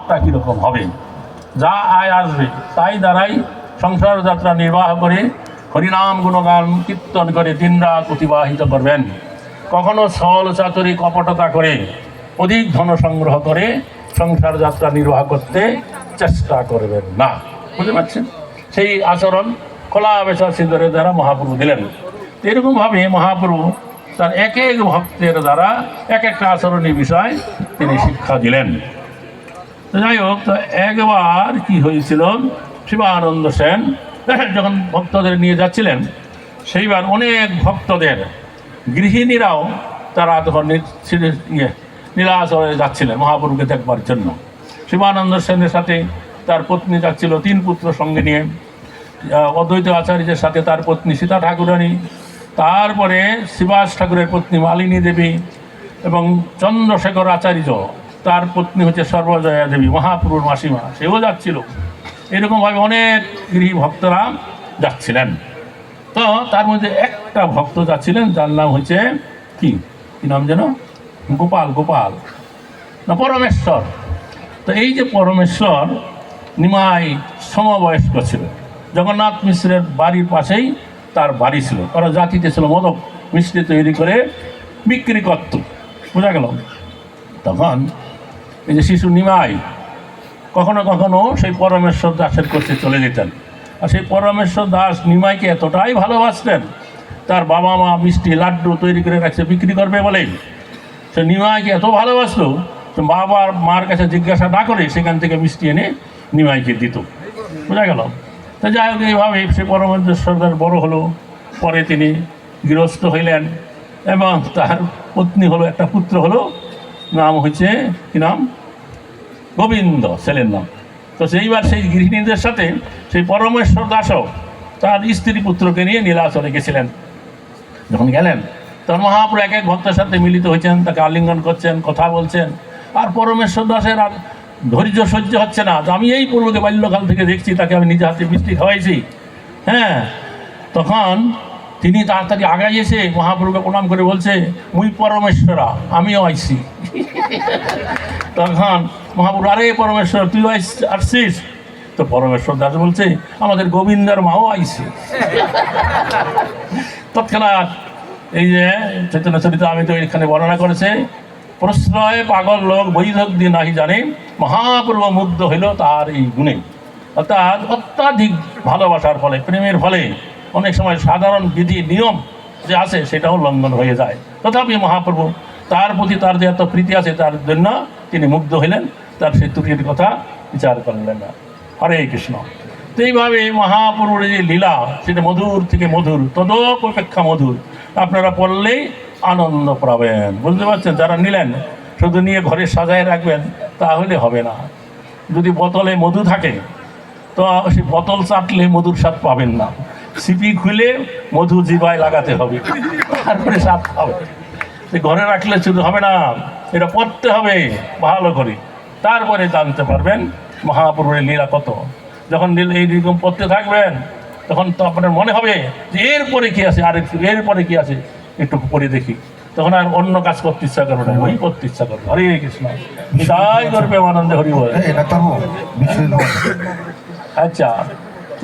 ফলটা কীরকম হবে। যা আয় আসবে তাই দ্বারাই সংসার যাত্রা নির্বাহ করে হরিনাম গুণগান কীর্তন করে দিনরাত অতিবাহিত করবেন। কখনো ছল চাতুরি কপটতা করে অধিক ধন সংগ্রহ করে সংসার যাত্রা নির্বাহ করতে চেষ্টা করবেন না। বুঝতে পারছেন? সেই আচরণ খোলা বেচা সিদ্ধরের দ্বারা মহাপ্রভু দিলেন। এরকমভাবে মহাপ্রভু তার এক এক ভক্তের দ্বারা এক একটা আচরণের বিষয় তিনি শিক্ষা দিলেন। যাই হোক, তো একবার কি হয়েছিল, শিবানন্দ সেন যখন ভক্তদের নিয়ে যাচ্ছিলেন, সেইবার অনেক ভক্তদের গৃহিণীরাও তারা তখন নীলাচলে যাচ্ছিলেন মহাপ্রভুকে দেখবার জন্য। শিবানন্দ সেনের সাথে তার পত্নী যাচ্ছিল, 3 পুত্র সঙ্গে নিয়ে। অদ্বৈত আচার্যের সাথে তার পত্নী সীতা ঠাকুরানী, তারপরে শিবাস ঠাকুরের পত্নী মালিনী দেবী এবং চন্দ্রশেখর আচার্য, তার পত্নী হচ্ছে সর্বজয়া দেবী, মহাপ্রভুর মাসিমা, সেও যাচ্ছিল। এরকমভাবে অনেক গৃহী ভক্তরা যাচ্ছিলেন। তো তার মধ্যে একটা ভক্ত যাচ্ছিলেন, যার নাম হচ্ছে কি নাম যেন, গোপাল না পরমেশ্বর। তো এই যে পরমেশ্বর নিমাই সমবয়স্ক ছিল, জগন্নাথ মিশ্রের বাড়ির পাশেই তার বাড়ি ছিল। ওরা জাতিতে ছিল মোদক মিষ্টি তৈরি করে বিক্রি করত, বোঝা গেল। তখন এই যে শিশু নিমাই কখনো কখনো সেই পরমেশ্বর দাসের কাছে চলে যেতেন। আর সেই পরমেশ্বর দাস নিমাইকে এতটাই ভালোবাসতেন, তার বাবা মা মিষ্টি লাড্ডু তৈরি করে রাখছে বিক্রি করবে বলে, সে নিমাইকে এত ভালোবাসলো, বাবার মার কাছে জিজ্ঞাসা না করে সেখান থেকে মিষ্টি এনে নিমাইকে দিত, বোঝা গেল। তো যাই হোক, এইভাবে সে পরমেশ্বর দাস বড় হলো। পরে তিনি গৃহস্থ হইলেন এবং তার পত্নী হলো, একটা পুত্র হলো, নাম হচ্ছে কি নাম, গোবিন্দ ছেলের নাম। তো সেইবার সেই গৃহিণীদের সাথে সেই পরমেশ্বর দাসও তার স্ত্রী পুত্রকে নিয়ে নীলাচলে গেছিলেন। যখন গেলেন তখন মহাপ্রভু এক এক ভক্তের সাথে মিলিত হয়েছেন, তাকে আলিঙ্গন করছেন, কথা বলছেন। আর পরমেশ্বর দাসের আর ধৈর্য সহ্য হচ্ছে না, যে আমি এই পূর্বকে বাল্যকাল থেকে দেখছি, তাকে আমি নিজে হাতে মিষ্টি খাওয়াইছি। হ্যাঁ, তখন তিনি তাড়াতাড়ি আগাই এসে মহাপ্রভুকে প্রণাম করে বলছে, মুই পরমেশ্বরা, আমিও আইছি। তখন মহাপ্রভু, আরে পরমেশ্বর তুই আসছিস? তো পরমেশ্বর দাস বলছে, আমাদের গোবিন্দার মাও আইছে। তৎক্ষণাৎ এই যে চৈতন্য চরিত আমি তো এখানে বর্ণনা করেছে, প্রশ্রয় পাগল লোক বৈধক দিয়ে নাহি জানে, মহাপ্রভু মুগ্ধ হইল তার এই গুণে। অর্থাৎ অত্যাধিক ভালোবাসার ফলে, প্রেমের ফলে অনেক সময় সাধারণ বিধি নিয়ম যে আছে সেটাও লঙ্ঘন হয়ে যায়। তথাপি মহাপ্রভু তার প্রতি তার যে এত প্রীতি আছে, তার জন্য তিনি মুগ্ধ হইলেন, তার সেই ত্রুটির কথা বিচার করলেন না। হরে কৃষ্ণ। তো এইভাবে মহাপ্রভুর যে লীলা, সেটা মধুর থেকে মধুর, তদপেক্ষা মধুর। আপনারা পড়লেই আনন্দ পাবেন, বুঝতে পারছেন? যারা নিলেন শুধু নিয়ে ঘরে সাজায় রাখবেন তাহলে হবে না। যদি বোতলে মধু থাকে তো সেই বোতল চাটলে মধুর স্বাদ পাবেন না, সিপি খুলে মধু জিভায় লাগাতে হবে, তারপরে স্বাদ পাবে। ঘরে রাখলে শুধু হবে না, এটা পড়তে হবে ভালো করে, তারপরে জানতে পারবেন মহাপ্রভুর লীলা কত। যখন এইরকম পড়তে থাকবেন তখন তো আপনার মনে হবে যে এরপরে কি আছে, আরেকটু এরপরে কি আছে, একটু পরে দেখি, তখন আর অন্য কাজ করতে ইচ্ছা করবে না, ওই করতে ইচ্ছা করবে। হরে কৃষ্ণ, তাই করবে আনন্দে হরি বল। আচ্ছা।